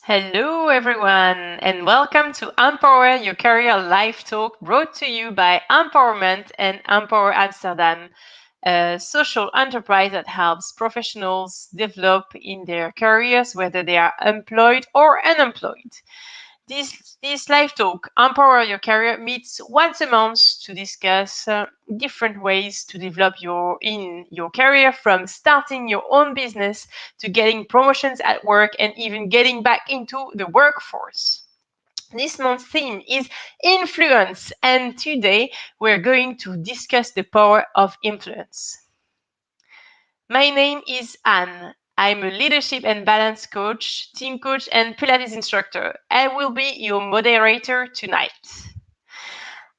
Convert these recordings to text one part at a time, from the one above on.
Hello, everyone, and welcome to Empower Your Career Life Talk, brought to you by Empowerment and Empower Amsterdam, a social enterprise that helps professionals develop in their careers, whether they are employed or unemployed. This live talk, Empower Your Career, meets once a month to discuss different ways to develop your career, from starting your own business to getting promotions at work and even getting back into the workforce. This month's theme is influence, and today we're going to discuss the power of influence. My name is Anne. I'm a leadership and balance coach, team coach, and Pilates instructor. I will be your moderator tonight.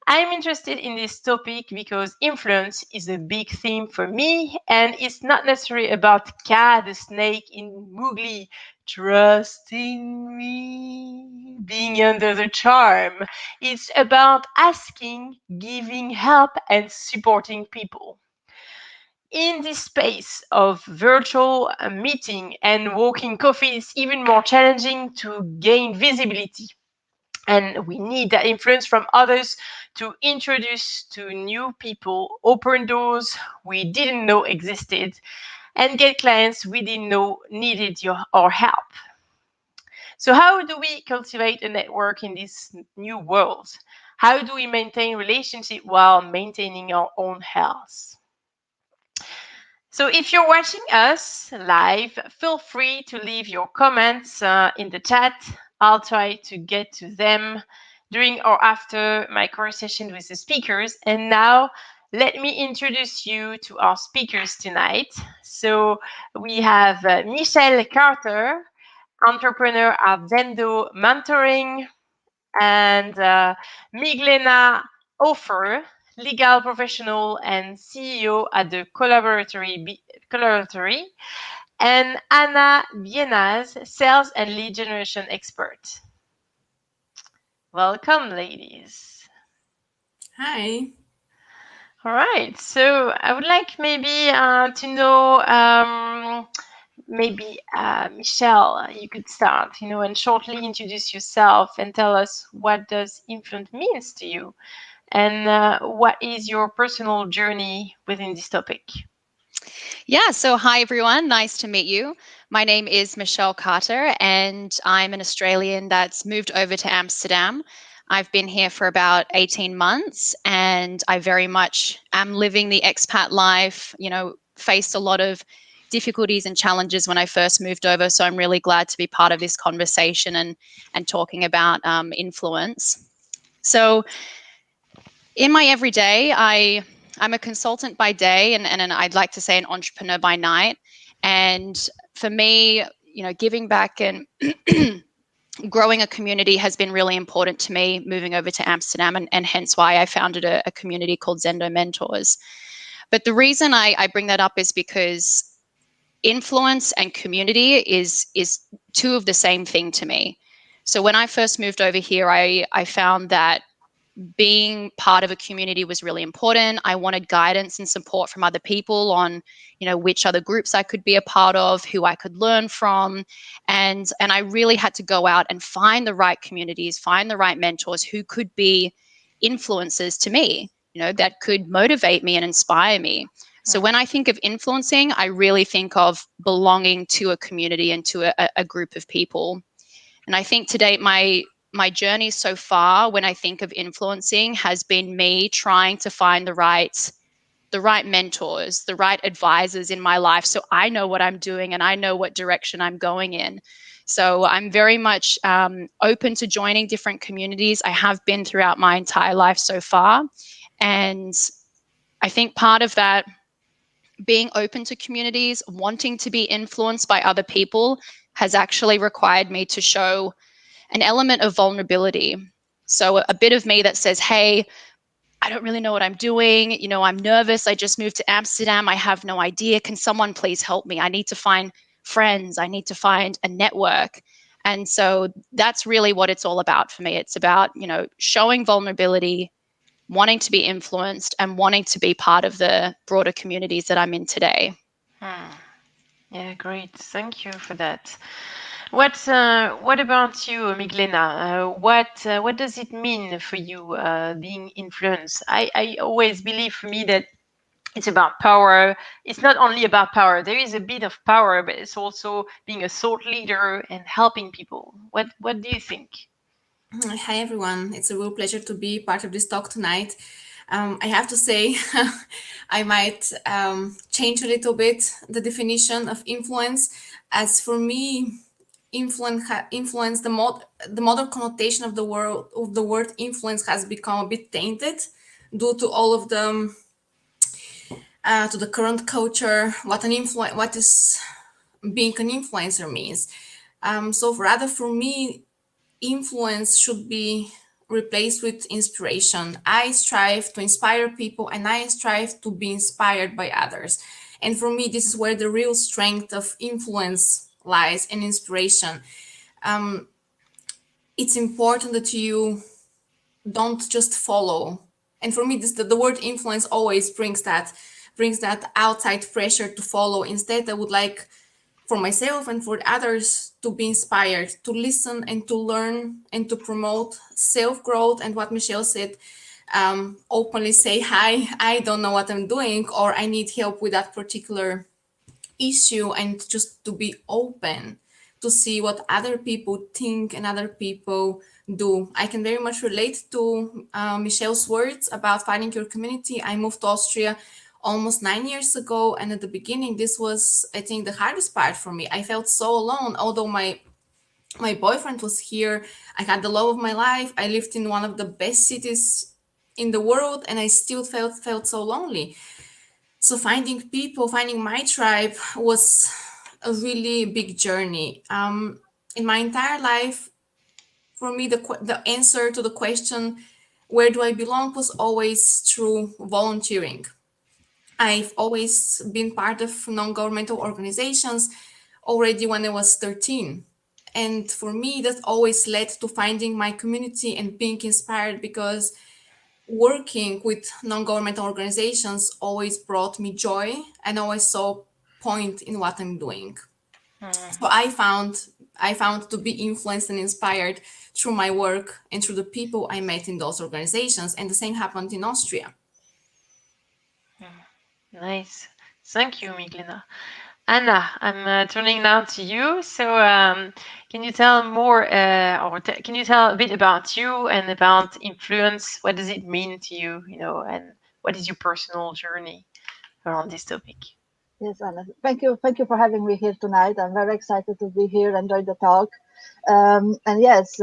I'm interested in this topic because influence is a big theme for me, and it's not necessarily about Kat the snake in Mowgli trusting me, being under the charm. It's about asking, giving help, and supporting people. In this space of virtual meeting and walking coffee, it's even more challenging to gain visibility. And we need that influence from others to introduce to new people, open doors we didn't know existed, and get clients we didn't know needed our help. So, how do we cultivate a network in this new world? How do we maintain relationship while maintaining our own health? So if you're watching us live, feel free to leave your comments in the chat. I'll try to get to them during or after my conversation with the speakers. And now let me introduce you to our speakers tonight. So we have Michelle Carter, entrepreneur at Zendo Mentoring, and Miglena Offer, legal professional and CEO at the Collaboratory, and Anna Bienas, sales and lead generation expert. Welcome, ladies. Hi. All right, so I would like maybe to know, maybe Michelle, you could start, and shortly introduce yourself and tell us what does influence means to you, and what is your personal journey within this topic? Yeah, so hi everyone, nice to meet you. My name is Michelle Carter, and I'm an Australian that's moved over to Amsterdam. I've been here for about 18 months, and I very much am living the expat life, faced a lot of difficulties and challenges when I first moved over. So I'm really glad to be part of this conversation and talking about influence. So in my everyday, I'm a consultant by day, and I'd like to say an entrepreneur by night. And for me, giving back and growing a community has been really important to me moving over to Amsterdam, and hence why I founded a community called Zendo Mentors. But the reason I bring that up is because influence and community is two of the same thing to me. So when I first moved over here, I found that being part of a community was really important. I wanted guidance and support from other people on, which other groups I could be a part of, who I could learn from. And I really had to go out and find the right communities, find the right mentors who could be influencers to me, that could motivate me and inspire me. So when I think of influencing, I really think of belonging to a community and to a group of people. And I think to date, my journey so far, when I think of influencing, has been me trying to find the right mentors, the right advisors in my life, so I know what I'm doing and I know what direction I'm going in. So I'm very much open to joining different communities. I have been throughout my entire life so far. And I think part of that, being open to communities, wanting to be influenced by other people, has actually required me to show an element of vulnerability. So a bit of me that says, hey, I don't really know what I'm doing. I'm nervous. I just moved to Amsterdam. I have no idea. Can someone please help me? I need to find friends. I need to find a network. And so that's really what it's all about for me. It's about, showing vulnerability, wanting to be influenced, and wanting to be part of the broader communities that I'm in today. Hmm. Yeah, great. Thank you for that. What about you, Miglena? What does it mean for you being influenced? I always believe for me that it's about power. It's not only about power. There is a bit of power, but it's also being a thought leader and helping people. What do you think? Hi, everyone. It's a real pleasure to be part of this talk tonight. I have to say, I might change a little bit the definition of influence. As for me, influence the modern connotation of the word influence has become a bit tainted due to all of the to the current culture. What is being an influencer means. So rather for me, influence should be replaced with inspiration. I strive to inspire people and I strive to be inspired by others. And for me, this is where the real strength of influence lies and inspiration. Um, it's important that you don't just follow. And for me, the word influence always brings that outside pressure to follow. Instead, I would like for myself and for others to be inspired, to listen and to learn and to promote self growth. And what Michelle said, openly say, hi, I don't know what I'm doing, or I need help with that particular issue, and just to be open to see what other people think and other people do. I can very much relate to Michelle's words about finding your community. I moved to Austria almost 9 years ago, and at the beginning, this was, I think, the hardest part for me. I felt so alone, although my boyfriend was here. I had the love of my life. I lived in one of the best cities in the world, and I still felt so lonely. So finding people, finding my tribe was a really big journey. In my entire life, for me, the answer to the question, where do I belong, was always through volunteering. I've always been part of non-governmental organizations already when I was 13. And for me, that always led to finding my community and being inspired, because working with non-governmental organizations always brought me joy and always saw point in what I'm doing. Hmm. So I found to be influenced and inspired through my work and through the people I met in those organizations. And the same happened in Austria. Nice. Thank you, Miglena. Anna, I'm turning now to you. So, can you tell more, can you tell a bit about you and about influence? What does it mean to you, and what is your personal journey around this topic? Yes, Anna. Thank you for having me here tonight. I'm very excited to be here and join the talk. And yes,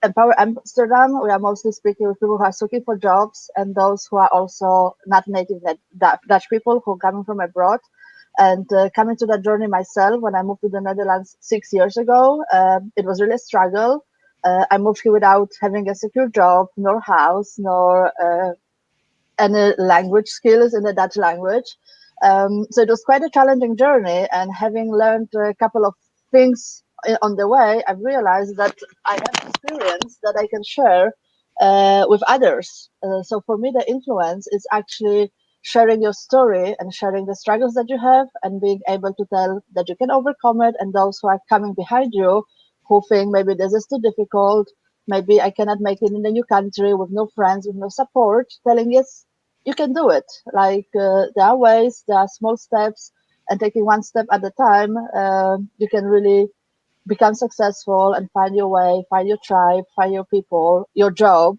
Empower Amsterdam, we are mostly speaking with people who are looking for jobs and those who are also not native Dutch people who are coming from abroad. And coming to that journey myself, when I moved to the Netherlands 6 years ago, it was really a struggle. I moved here without having a secure job, nor house, nor any language skills in the Dutch language. So it was quite a challenging journey. And having learned a couple of things on the way, I've realized that I have experience that I can share with others. So for me, the influence is actually sharing your story and sharing the struggles that you have and being able to tell that you can overcome it. And those who are coming behind you who think maybe this is too difficult, maybe I cannot make it in the new country with no friends, with no support, telling yes, you can do it. Like there are ways, there are small steps, and taking one step at a time, you can really become successful and find your way, find your tribe, find your people, your job,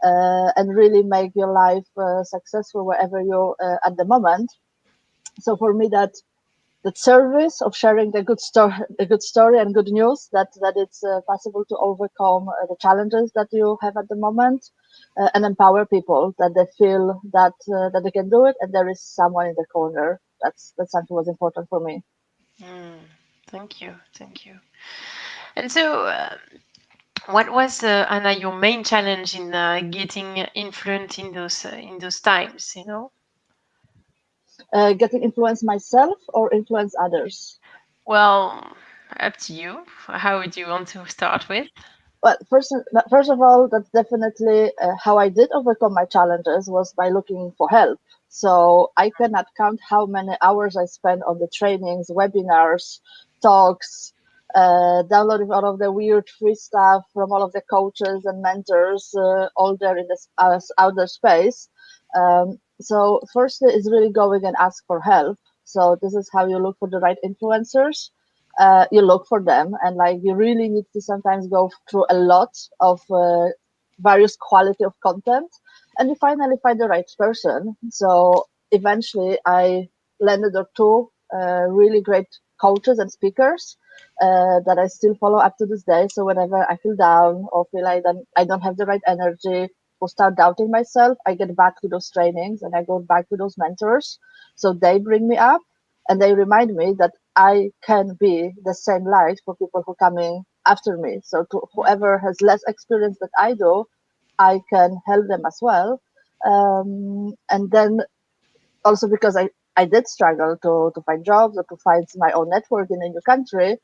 and really make your life successful wherever you're at the moment. So for me, that service of sharing the good story and good news that it's possible to overcome the challenges that you have at the moment, and empower people that they feel that they can do it and there is someone in the corner. That's something was important for me. Mm, thank you, thank you. And so, what was Anna your main challenge in getting influence in those times? Getting influence myself or influence others. Well, up to you. How would you want to start with? Well, first of all, that's definitely how I did overcome my challenges was by looking for help. So I cannot count how many hours I spent on the trainings, webinars, talks, downloading all of the weird free stuff from all of the coaches and mentors, all there in this outer space. So first is really going and ask for help. So this is how you look for the right influencers. You look for them, and like you really need to sometimes go through a lot of various quality of content, and you finally find the right person. So eventually, I landed on two really great coaches and speakers that I still follow up to this day. So whenever I feel down or feel like I don't have the right energy or start doubting myself, I get back to those trainings and I go back to those mentors. So they bring me up and they remind me that I can be the same light for people who coming after me. So to whoever has less experience that I do, I can help them as well. And then also because I did struggle to find jobs or to find my own network in a new country,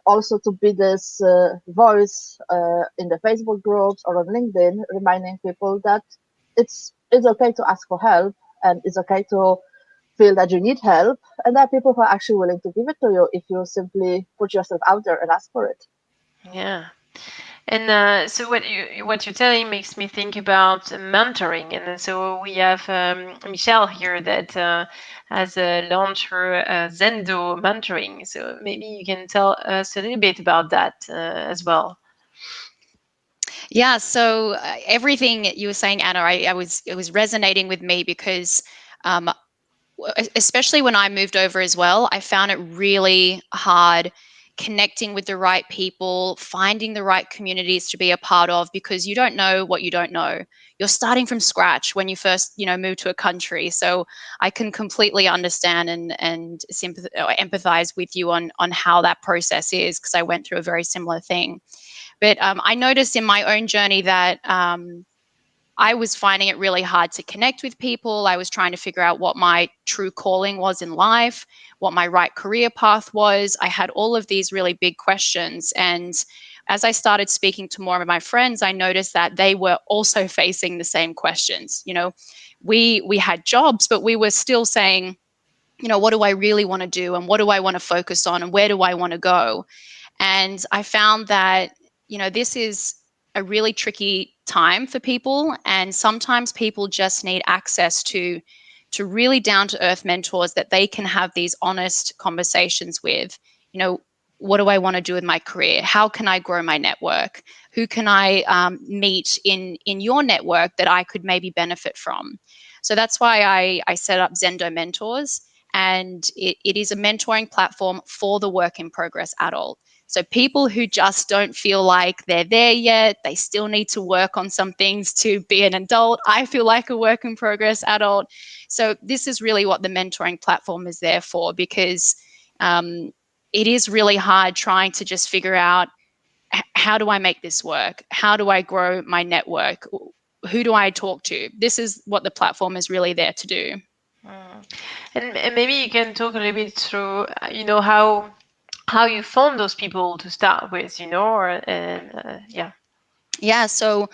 also to be this voice in the Facebook groups or on LinkedIn, reminding people that it's okay to ask for help and it's okay to feel that you need help, and there are people who are actually willing to give it to you if you simply put yourself out there and ask for it. Yeah. And so what you're telling makes me think about mentoring, and so we have Michelle here that has launched her Zendo mentoring. So maybe you can tell us a little bit about that as well. Yeah, so everything you were saying, Anna, it was resonating with me because um, especially when I moved over as well, I found it really hard connecting with the right people, finding the right communities to be a part of, because you don't know what you don't know. You're starting from scratch when you first, move to a country. So I can completely understand and empathize with you on how that process is, because I went through a very similar thing. But I noticed in my own journey that I was finding it really hard to connect with people. I was trying to figure out what my true calling was in life, what my right career path was. I had all of these really big questions. And as I started speaking to more of my friends, I noticed that they were also facing the same questions. We had jobs, but we were still saying, what do I really want to do? And what do I want to focus on? And where do I want to go? And I found that, this is a really tricky time for people. And sometimes people just need access to really down to earth mentors that they can have these honest conversations with. What do I want to do with my career? How can I grow my network? Who can I meet in your network that I could maybe benefit from? So that's why I set up Zendo Mentors. And it is a mentoring platform for the work in progress adult. So people who just don't feel like they're there yet, they still need to work on some things to be an adult. I feel like a work in progress adult. So this is really what the mentoring platform is there for, because it is really hard trying to just figure out, how do I make this work? How do I grow my network? Who do I talk to? This is what the platform is really there to do. Mm. And maybe you can talk a little bit through, how you found those people to start with, yeah. Yeah, so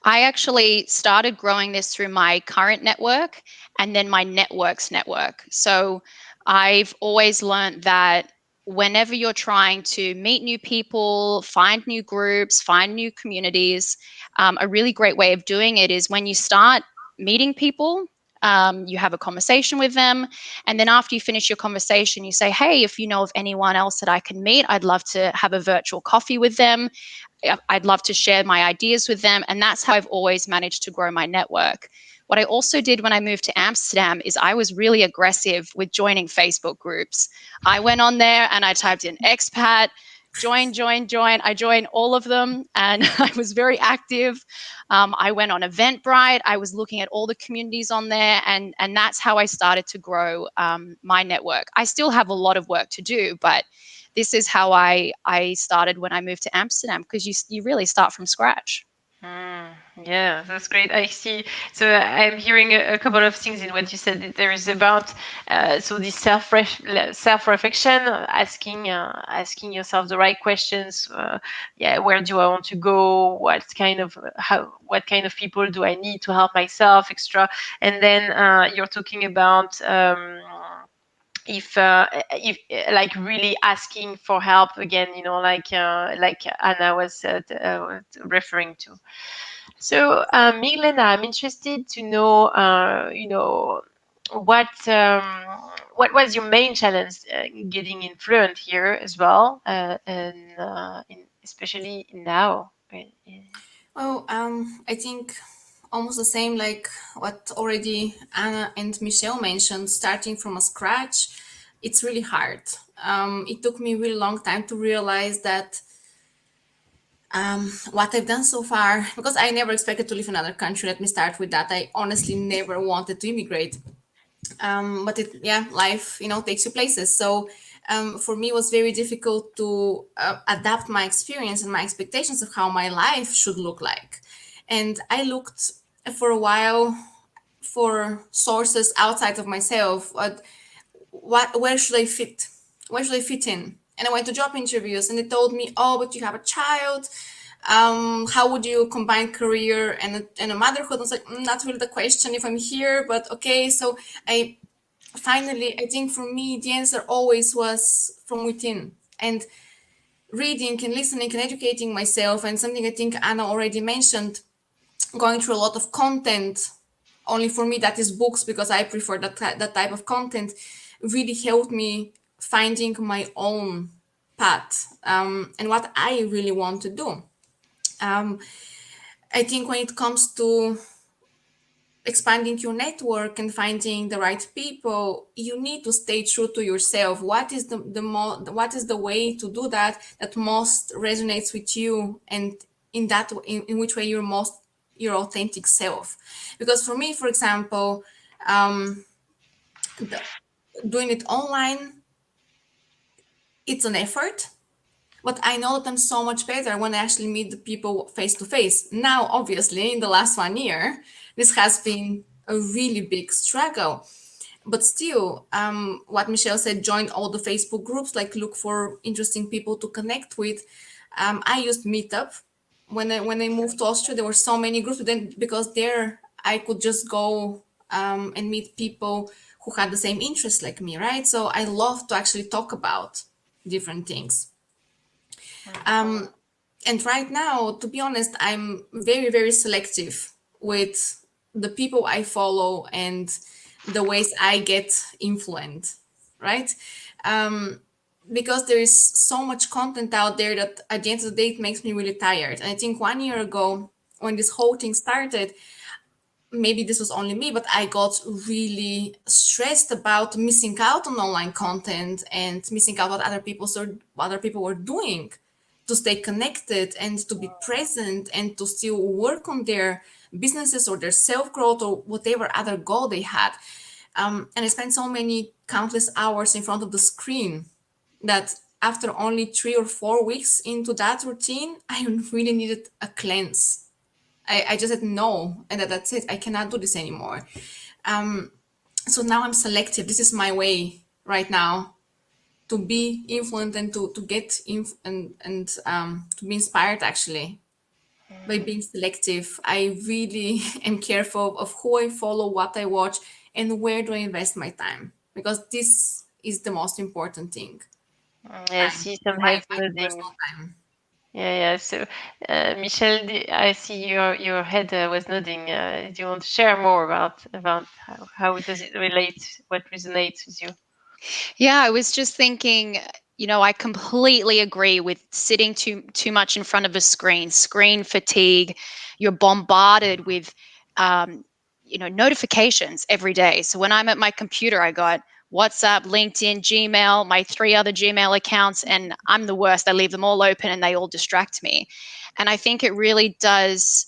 I actually started growing this through my current network and then my network's network. So I've always learned that whenever you're trying to meet new people, find new groups, find new communities, a really great way of doing it is when you start meeting people. You have a conversation with them, and then after you finish your conversation, you say, "Hey, if you know of anyone else that I can meet, I'd love to have a virtual coffee with them. I'd love to share my ideas with them." And that's how I've always managed to grow my network. What I also did when I moved to Amsterdam is I was really aggressive with joining Facebook groups. I went on there and I typed in expat, join, join, join. I joined all of them and I was very active. I went on Eventbrite. I was looking at all the communities on there, and that's how I started to grow my network. I still have a lot of work to do, but this is how I started when I moved to Amsterdam, because you really start from scratch. Mm, yeah, that's great. I see. So I'm hearing a couple of things in what you said. There is about so this self reflection, asking yourself the right questions. Yeah, where do I want to go? What kind of people do I need to help myself, extra? And then you're talking about if like really asking for help again, like Anna was referring to. So, Milena, I'm interested to know, what was your main challenge getting influent here as well, and especially now. Well, I think almost the same like what already Anna and Michelle mentioned, starting from a scratch, it's really hard. It took me a really long time to realize that what I've done so far, because I never expected to live in another country. Let me start with that. I honestly never wanted to immigrate. But yeah, life, takes you places. So for me, it was very difficult to adapt my experience and my expectations of how my life should look like. And I looked for a while for sources outside of myself. Where should I fit? Where should I fit in? And I went to job interviews, and they told me, "Oh, but you have a child. How would you combine career and a motherhood?" I was like, Not really the question if I'm here, but okay." So I finally, I think for me, the answer always was from within. And reading and listening and educating myself, and something I think Anna already mentioned, going through a lot of content. Only for me, that is books, because I prefer that type of content. Really helped me finding my own path, and what I really want to do. Um, I think when it comes to expanding your network and finding the right people, you need to stay true to yourself. What is what is the way to do that that most resonates with you, and in which way you're most your authentic self? Because for me, for example, um, the, doing it online, it's an effort. But I know that I'm so much better when I actually meet the people face to face. Now, obviously, in the last 1 year, this has been a really big struggle. But still, what Michelle said, join all the Facebook groups, like look for interesting people to connect with. I used Meetup when I moved to Austria. There were so many groups, but then because there I could just go and meet people who had the same interests like me, right? So I love to actually talk about different things. And right now, to be honest, I'm very, very selective with the people I follow and the ways I get influenced, right? Because there is so much content out there that at the end of the day, it makes me really tired. And I think 1 year ago, when this whole thing started, maybe this was only me, but I got really stressed about missing out on online content and missing out what other people were doing to stay connected and to be present and to still work on their businesses or their self growth or whatever other goal they had. And I spent so many countless hours in front of the screen that after only 3 or 4 weeks into that routine, I really needed a cleanse. I just said no, and that's it. I cannot do this anymore. So now I'm selective. This is my way right now to be influenced and to get and to be inspired actually by being selective. I really am careful of who I follow, what I watch, and where do I invest my time, because this is the most important thing. I see some My heads nodding. personal time. Yeah, yeah. So, Michelle, I see your head was nodding. Do you want to share more about how does it relate? What resonates with you? Yeah, I was just thinking, I completely agree with sitting too much in front of a screen fatigue. You're bombarded with notifications every day. So when I'm at my computer, I got WhatsApp, LinkedIn, Gmail, my 3 other Gmail accounts, and I'm the worst. I leave them all open and they all distract me. And I think it really does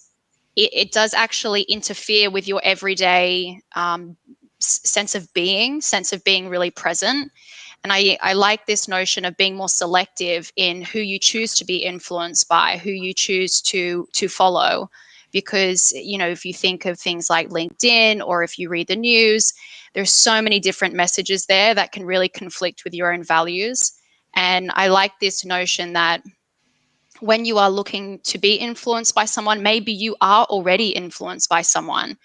it does actually interfere with your everyday sense of being really present. And I like this notion of being more selective in who you choose to be influenced by, who you choose to follow. Because, if you think of things like LinkedIn or if you read the news, there's so many different messages there that can really conflict with your own values. And I like this notion that when you are looking to be influenced by someone, maybe you are already influenced by someone.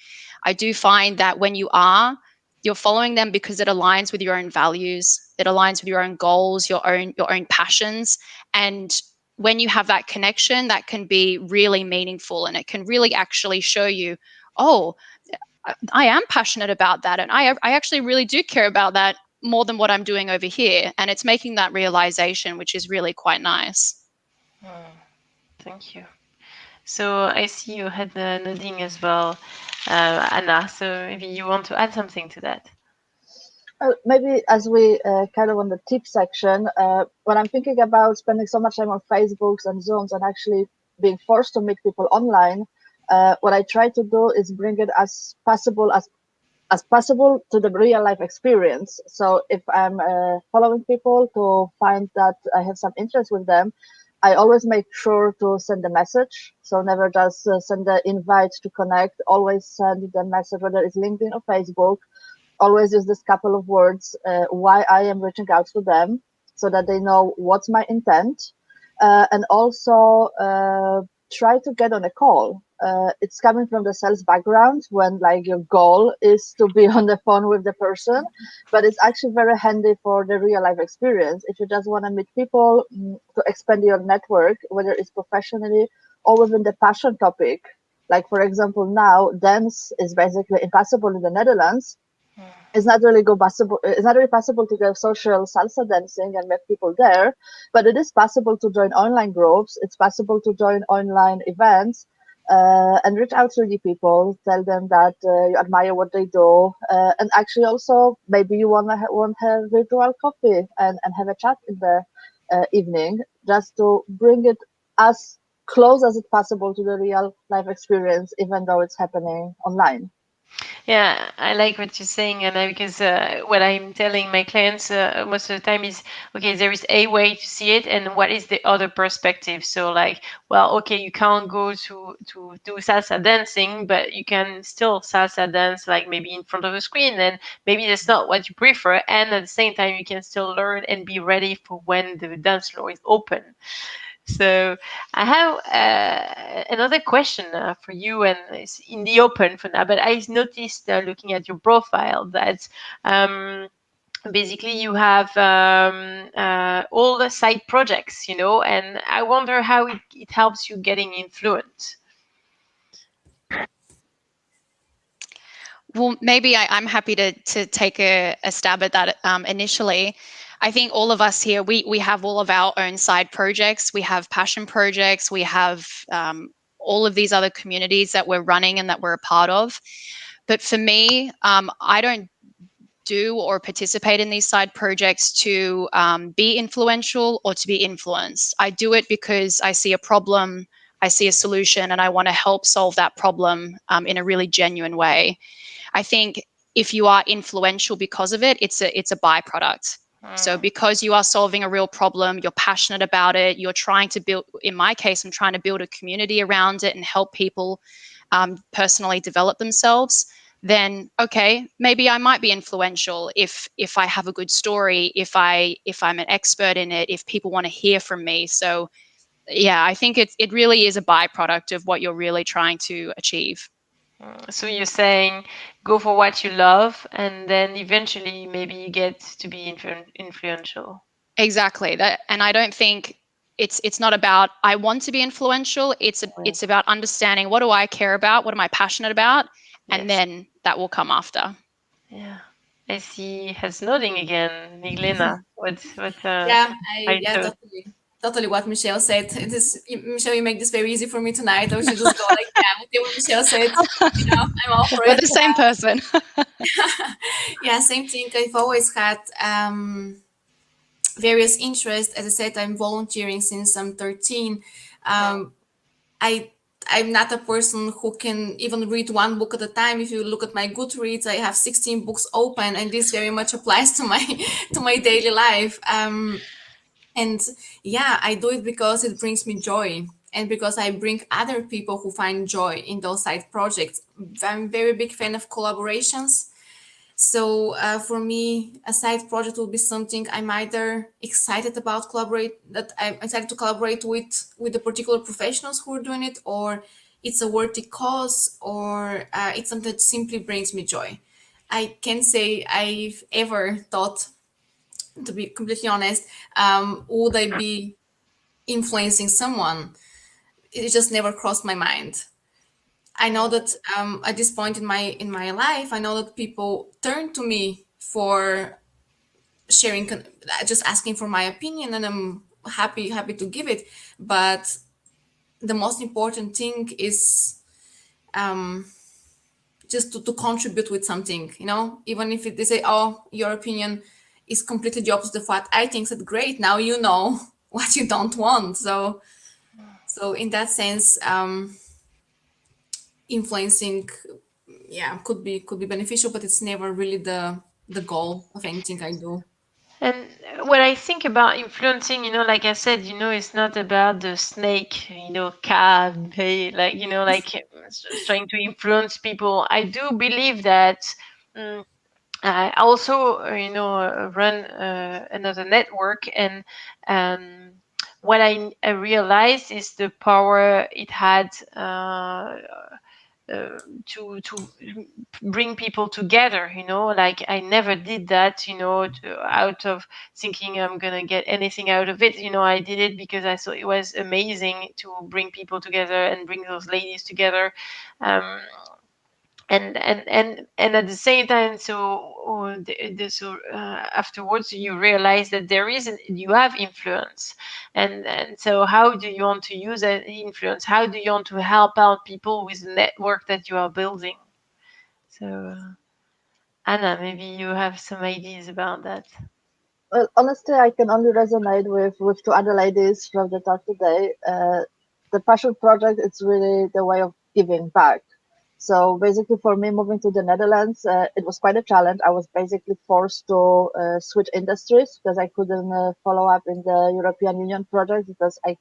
I do find that when you are You're following them because it aligns with your own values, it aligns with your own goals, your own passions. And when you have that connection, that can be really meaningful, and it can really actually show you, oh, I am passionate about that, and I actually really do care about that more than what I'm doing over here. And it's making that realization, which is really quite nice. Thank you. So I see you had the nodding as well, Anna. So maybe you want to add something to that. Maybe as we kind of on the tip section, when I'm thinking about spending so much time on Facebooks and Zooms and actually being forced to meet people online, what I try to do is bring it as possible to the real life experience. So if I'm following people to find that I have some interest with them, I always make sure to send a message. So never just send the invite to connect. Always send the message, whether it's LinkedIn or Facebook. Always use this couple of words why I am reaching out to them, so that they know what's my intent, and also try to get on a call. It's coming from the sales background when like your goal is to be on the phone with the person, but it's actually very handy for the real life experience. If you just want to meet people to expand your network, whether it's professionally or within the passion topic. Like for example, now dance is basically impossible in the Netherlands. It's not really go possible. It's not really possible to go social salsa dancing and meet people there, but it is possible to join online groups. It's possible to join online events and reach out to the people, tell them that you admire what they do, and actually also maybe you want to have virtual coffee and have a chat in the evening, just to bring it as close as it's possible to the real life experience, even though it's happening online. Yeah, I like what you're saying, Anna, because what I'm telling my clients most of the time is, okay, there is a way to see it, and what is the other perspective? So, like, well, okay, you can't go to do salsa dancing, but you can still salsa dance, like maybe in front of a screen, and maybe that's not what you prefer, and at the same time, you can still learn and be ready for when the dance floor is open. So I have another question for you, and it's in the open for now. But I noticed looking at your profile that um, basically you have all the side projects, and I wonder how it helps you getting influence. Well, maybe I'm happy to take a stab at that initially. I think all of us here, we have all of our own side projects. We have passion projects. We have all of these other communities that we're running and that we're a part of. But for me, I don't do or participate in these side projects to be influential or to be influenced. I do it because I see a problem, I see a solution, and I want to help solve that problem in a really genuine way. I think if you are influential because of it, it's a byproduct. So because you are solving a real problem, you're passionate about it, you're trying to build, in my case, I'm trying to build a community around it and help people personally develop themselves, then okay, maybe I might be influential if I have a good story, if I'm an expert in it, if people want to hear from me. So yeah, I think it really is a byproduct of what you're really trying to achieve. So you're saying go for what you love, and then eventually maybe you get to be influential. Exactly. That, and I don't think it's not about I want to be influential. It's about understanding what do I care about, what am I passionate about, and Yes. then that will come after. Yeah. I see has nodding again. Niglena, what Yeah, I yeah, thought. totally what Michelle said. It is, Michelle, you make this very easy for me tonight. I should just go like, yeah, whatever Michelle said, I'm all for We're it. the same person. Yeah, same thing. I've always had various interests. As I said, I'm volunteering since I'm 13. Um, I I'm not a person who can even read one book at a time. If you look at my Goodreads, I have 16 books open, and this very much applies to my to my daily life. And yeah, I do it because it brings me joy, and because I bring other people who find joy in those side projects. I'm a very big fan of collaborations. So for me, a side project will be something I'm either excited about collaborate that I'm excited to collaborate with the particular professionals who are doing it, or it's a worthy cause, or it's something that simply brings me joy. I can't say I've ever thought, to be completely honest, would I be influencing someone? It just never crossed my mind. I know that at this point in my life, I know that people turn to me for sharing, just asking for my opinion, and I'm happy to give it. But the most important thing is um, just to contribute with something, even if they say, oh, your opinion is completely the opposite of what I think. Said, great, now you know what you don't want. So in that sense, influencing, yeah, could be beneficial, but it's never really the goal of anything I do. And when I think about influencing, like I said, it's not about the snake, like, trying to influence people. I do believe that. mm I also, run another network, and um, what I realized is the power it had to bring people together. Like I never did that, out of thinking I'm gonna get anything out of it. I did it because I thought it was amazing to bring people together and bring those ladies together. Um, and at the same time, afterwards you realize that you have influence, and so how do you want to use that influence? How do you want to help out people with the network that you are building? So Anna, maybe you have some ideas about that. Well, honestly, I can only resonate with two other ladies from the talk today. The passion project, it's really the way of giving back. So basically, for me, moving to the Netherlands, it was quite a challenge. I was basically forced to switch industries because I couldn't follow up in the European Union project because I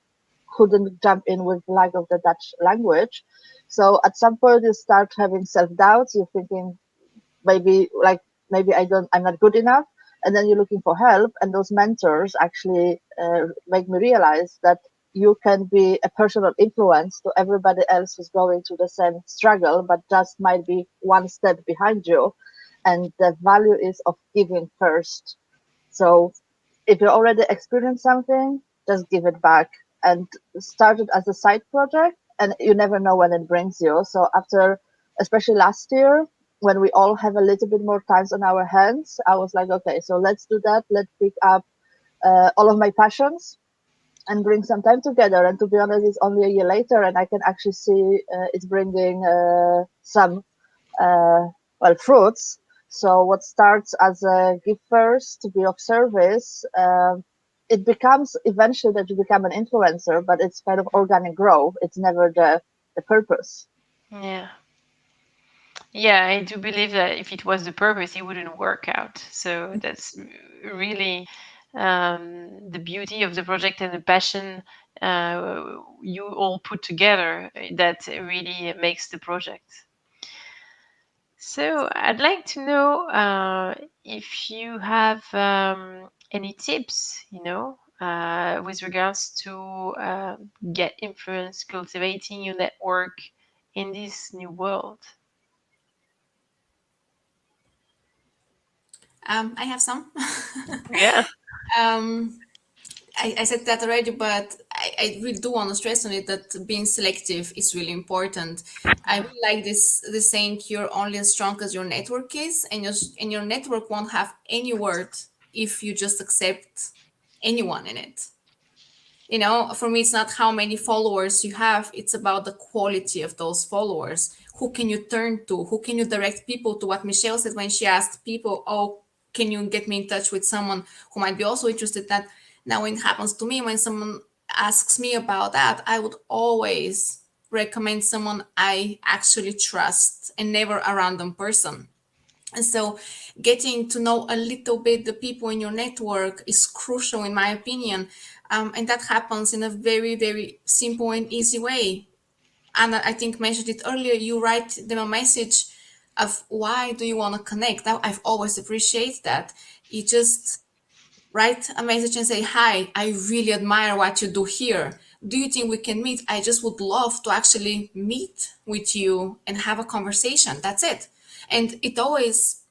couldn't jump in with lack of the Dutch language. So at some point, you start having self doubts. You're thinking, maybe I'm not good enough, and then you're looking for help, and those mentors actually make me realize that you can be a personal influence to everybody else who's going through the same struggle, but just might be one step behind you. And the value is of giving first. So if you already experienced something, just give it back. And start it as a side project, and you never know when it brings you. So after, especially last year, when we all have a little bit more times on our hands, I was like, okay, so let's do that. Let's pick up all of my passions and bring some time together. And to be honest, it's only a year later, and I can actually see it's bringing some fruits. So what starts as a gift first to be of service, it becomes eventually that you become an influencer, but it's kind of organic growth. It's never the purpose. Yeah. Yeah, I do believe that if it was the purpose, it wouldn't work out. So that's really the beauty of the project and the passion you all put together that really makes the project. So I'd like to know if you have any tips, with regards to get influence, cultivating your network in this new world. I have some. Yeah. um, I said that already, but I really do want to stress on it that being selective is really important. I really like this saying, you're only as strong as your network is, and your network won't have any word if you just accept anyone in it. For me, it's not how many followers you have, it's about the quality of those followers. Who can you turn to? Who can you direct people to? What Michelle said when she asked people, oh, can you get me in touch with someone who might be also interested? That now when it happens to me, when someone asks me about that, I would always recommend someone I actually trust and never a random person. And so getting to know a little bit the people in your network is crucial, in my opinion. And that happens in a very, very simple and easy way. And I think mentioned it earlier, you write them a message of why do you want to connect. I've always appreciated that. You just write a message and say, hi, I really admire what you do here. Do you think we can meet? I just would love to actually meet with you and have a conversation. That's it. And it always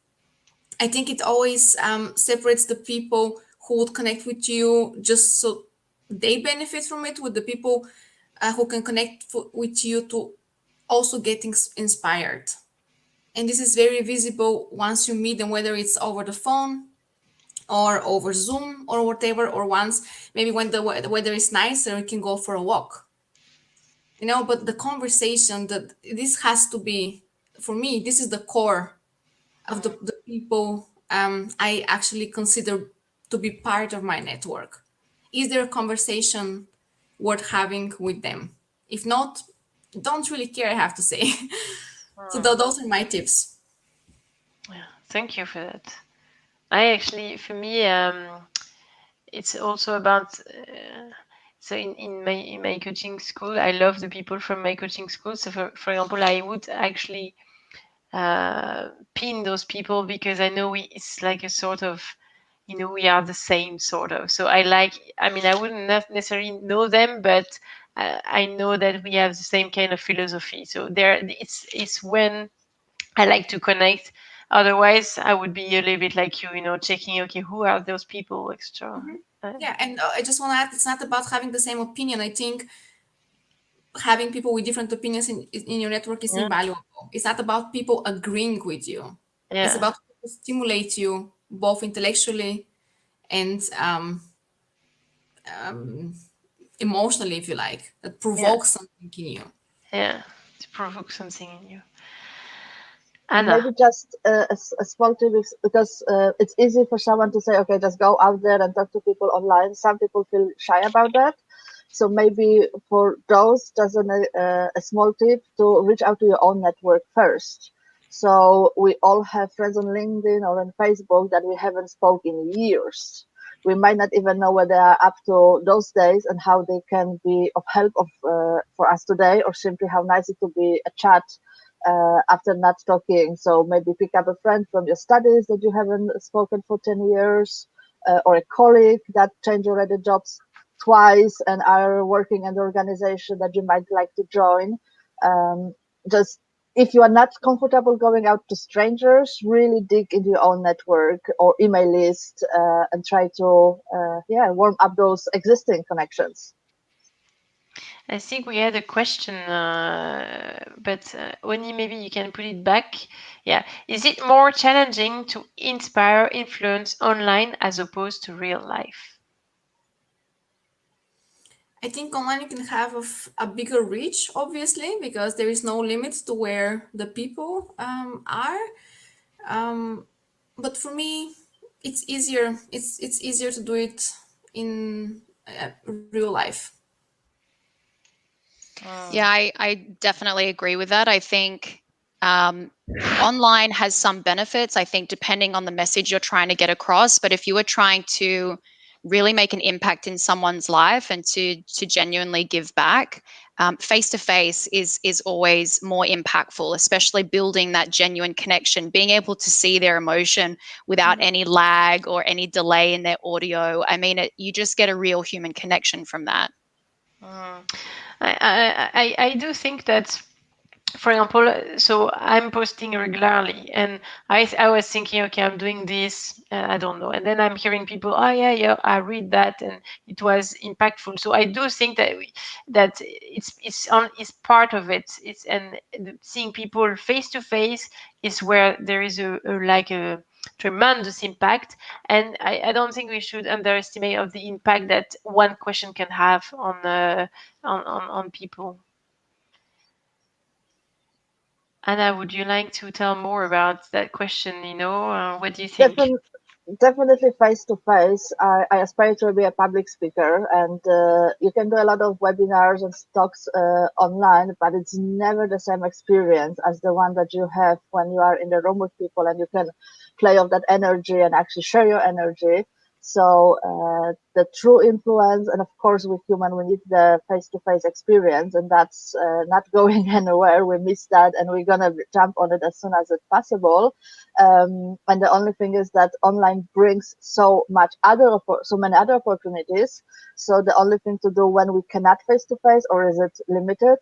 I think it always separates the people who would connect with you just so they benefit from it, with the people who can connect with you to also getting inspired. And this is very visible once you meet them, whether it's over the phone or over Zoom or whatever, or once maybe when the weather is nicer, we can go for a walk. But the conversation, that this has to be, for me, this is the core of the people I actually consider to be part of my network. Is there a conversation worth having with them? If not, don't really care, I have to say. So those are my tips. Yeah, thank you for that. I actually, for me, it's also about. So in my coaching school, I love the people from my coaching school. So for example, I would actually pin those people because I know it's like a sort of, we are the same sort of. So I mean, I wouldn't necessarily know them, but I know that we have the same kind of philosophy. So it's when I like to connect. Otherwise, I would be a little bit like you, checking, okay, who are those people extra? Yeah, and I just want to add, it's not about having the same opinion. I think having people with different opinions in your network is Yeah, invaluable. It's not about people agreeing with you. It's yeah, about people stimulate you both intellectually and emotionally, if you like, that yeah, provokes something in you. yeah. To provoke something in you. And Anna. maybe just a small tip is because it's easy for someone to say, okay, just go out there and talk to people online. Some people feel shy about that. So maybe for those, just a small tip to reach out to your own network first. So we all have friends on LinkedIn or on Facebook that we haven't spoken in years. We might not even know where they are up to those days and how they can be of help for us today, or simply how nice it to be a chat after not talking. So maybe pick up a friend from your studies that you haven't spoken for 10 years, or a colleague that changed already jobs twice and are working in the organization that you might like to join. Just if you are not comfortable going out to strangers, really dig into your own network or email list and try to warm up those existing connections. I think we had a question, but Oni, maybe you can put it back. Yeah. Is it more challenging to inspire, influence online as opposed to real life? I think online you can have a bigger reach, obviously, because there is no limits to where the people are. Um, but for me, it's easier. It's easier to do it in real life. Yeah, I definitely agree with that. I think um, online has some benefits, I think, depending on the message you're trying to get across. But if you are trying to really make an impact in someone's life and to genuinely give back, face to face is always more impactful, especially building that genuine connection, being able to see their emotion without any lag or any delay in their audio. I mean, you just get a real human connection from that. Mm. I do think that, for example, so I'm posting regularly, and I was thinking, okay, I'm doing this, I don't know, and then I'm hearing people, oh yeah, yeah, I read that, and it was impactful. So I do think that it's part of it. Seeing people face to face is where there is like a tremendous impact, and I don't think we should underestimate of the impact that one question can have on people. Anna, would you like to tell more about that question? What do you think? Definitely, definitely face to face. I aspire to be a public speaker, and you can do a lot of webinars and talks online, but it's never the same experience as the one that you have when you are in the room with people and you can play off that energy and actually share your energy. So the true influence, and of course, with human, we need the face-to-face experience, and that's not going anywhere. We miss that, and we're gonna jump on it as soon as it's possible. And the only thing is that online brings so many other opportunities. So the only thing to do when we cannot face to face, or is it limited,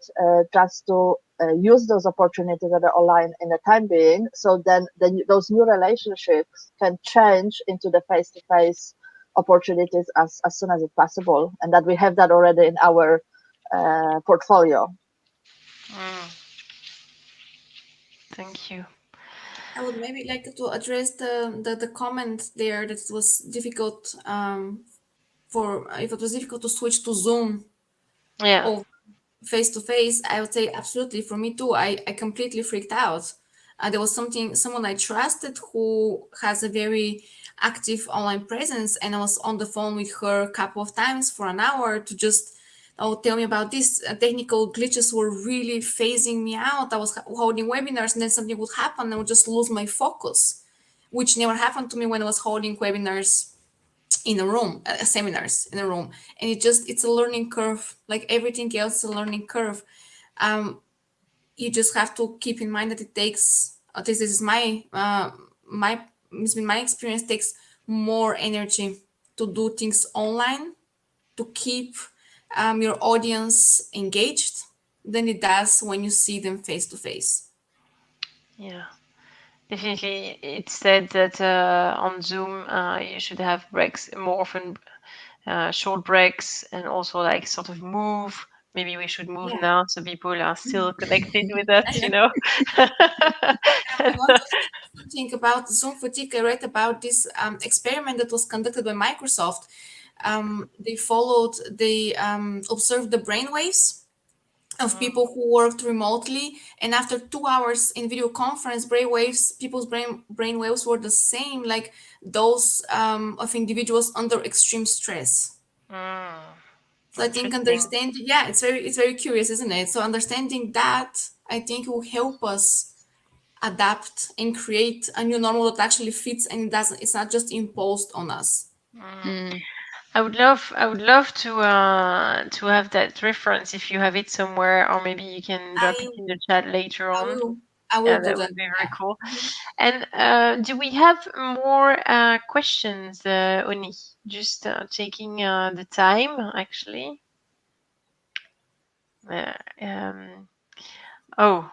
just to use those opportunities that are online in the time being, so then those new relationships can change into the face-to-face opportunities as soon as it's possible, and that we have that already in our portfolio. Mm, thank you. I would maybe like to address the comment there that it was difficult for if it was difficult to switch to Zoom Yeah. or face to face. I would say absolutely. For me too, I completely freaked out. There was someone I trusted who has a very active online presence, and I was on the phone with her a couple of times for an hour to just tell me about this. Technical glitches were really phasing me out. I was holding webinars, and then something would happen, and I would just lose my focus, which never happened to me when I was holding webinars in a room, seminars in a room. And it's a learning curve, like everything else, a learning curve. um you just have to keep in mind that it takes, at least this is my it's been my experience, takes more energy to do things online, to keep your audience engaged, than it does when you see them face to face. Yeah. Definitely, it said that on Zoom you should have breaks more often, short breaks, and also like sort of move. Maybe we should move Yeah. now so people are still connected with us, you know? I want to say something about Zoom fatigue. I read about this experiment that was conducted by Microsoft. They observed the brain waves of people who worked remotely, and after 2 hours in video conference, people's brain waves were the same, like those of individuals under extreme stress. Mm, So I think interesting. understanding, yeah, it's very curious, isn't it? So understanding that, I think, will help us adapt and create a new normal that actually fits, and it's not just imposed on us. Mm. Mm. I would love to have that reference if you have it somewhere, or maybe you can drop it I in the chat later I on. will I will Yeah, do that that. would be very Yeah. cool. And do we have more questions, Oni? Just taking the time, actually. Uh, um, oh,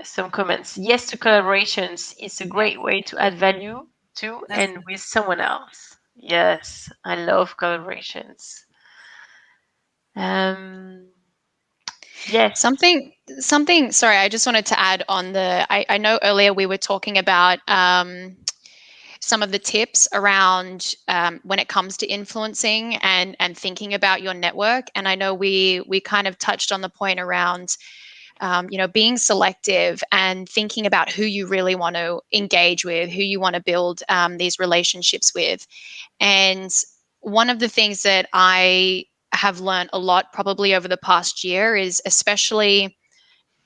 some comments. Yes to collaborations. It's a Yes. great way to add value to That's and with someone else. Yes, I love collaborations. Um, yes. Something, sorry, I just wanted to add on I know earlier we were talking about some of the tips around when it comes to influencing and thinking about your network. And I know we kind of touched on the point around being selective and thinking about who you really want to engage with, who you want to build these relationships with. And one of the things that I have learned a lot probably over the past year is, especially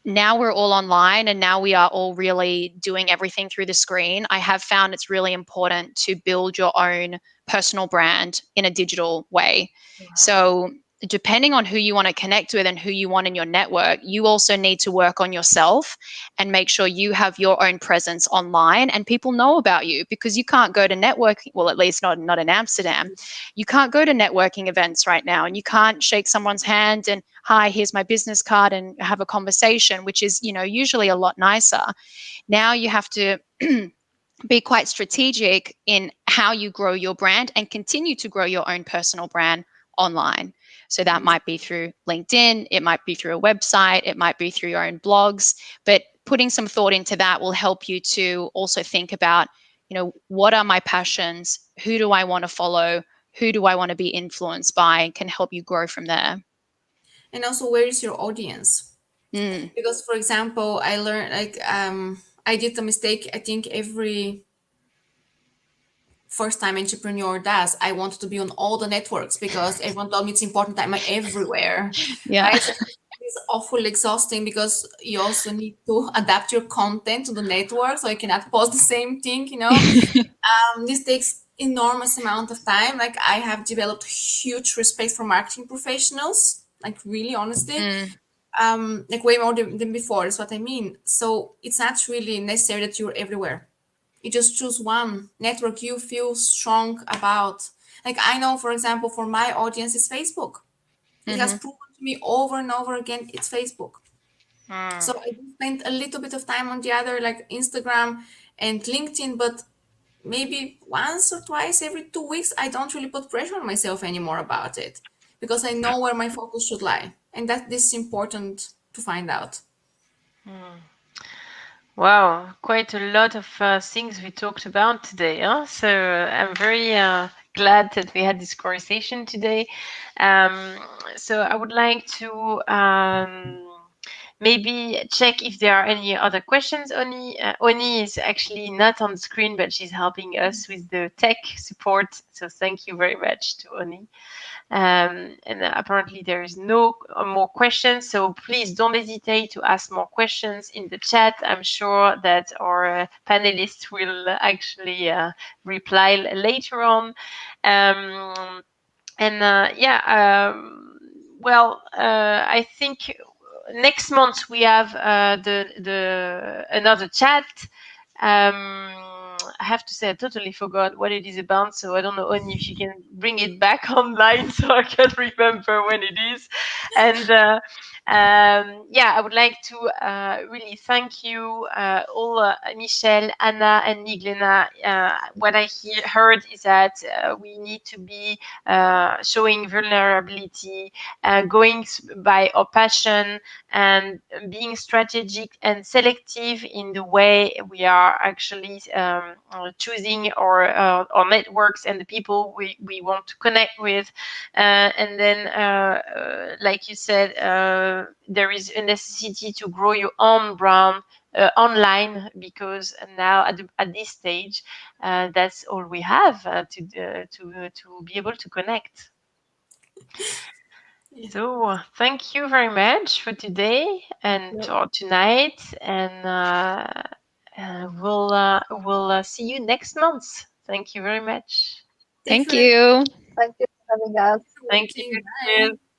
now we're all online and now we are all really doing everything through the screen, I have found it's really important to build your own personal brand in a digital way. So, depending on who you want to connect with and who you want in your network, you also need to work on yourself and make sure you have your own presence online and people know about you, because you can't go to networking, well, at least not in Amsterdam. You can't go to networking events right now and you can't shake someone's hand and, hi, here's my business card, and have a conversation, which is, usually a lot nicer. Now you have to be quite strategic in how you grow your brand and continue to grow your own personal brand online. So that might be through LinkedIn, it might be through a website, it might be through your own blogs, but putting some thought into that will help you to also think about, what are my passions? Who do I want to follow? Who do I want to be influenced by? And can help you grow from there. And also, where is your audience? Mm. Because, for example, I learned, like, I did a mistake, I think every first time entrepreneur does. I wanted to be on all the networks because everyone told me it's important that I'm everywhere, Yeah. right? So it's awfully exhausting because you also need to adapt your content to the network, so you cannot post the same thing. This takes enormous amount of time. Like, I have developed huge respect for marketing professionals, like, really, honestly, Mm. like, way more than before is what I mean. So it's not really necessary that you're everywhere. You just choose one network you feel strong about. Like, I know, for example, for my audience, it's Facebook. It has Hmm. proven to me over and over again, it's Facebook. So I do spend a little bit of time on the other, like Instagram and LinkedIn, but maybe once or twice every 2 weeks. I don't really put pressure on myself anymore about it because I know where my focus should lie. And that this is important to find out. Wow, quite a lot of things we talked about today. Huh? So I'm very glad that we had this conversation today. Um, so I would like to maybe check if there are any other questions. Oni is actually not on the screen, but she's helping us with the tech support. So thank you very much to Oni. And apparently there is no more questions, so please don't hesitate to ask more questions in the chat. I'm sure that our panelists will actually reply later on. Um, and yeah, well, I think next month we have the another chat. I have to say I totally forgot what it is about, so I don't know, Oni, if you can bring it back online so I can remember when it is. And yeah, I would like to really thank you all, Michelle, Anna, and Niglena. What I heard is that we need to be showing vulnerability, going by our passion, and being strategic and selective in the way we are actually choosing our networks and the people we want to connect with. And then, like you said, there is a necessity to grow your own brand online, because now at this stage, that's all we have to be able to connect. Yeah. So thank you very much for today and for tonight, and we'll see you next month. Thank you very much. Thank Thank you you. Thank you for having us. for Thank you. watching. Cheers. Bye.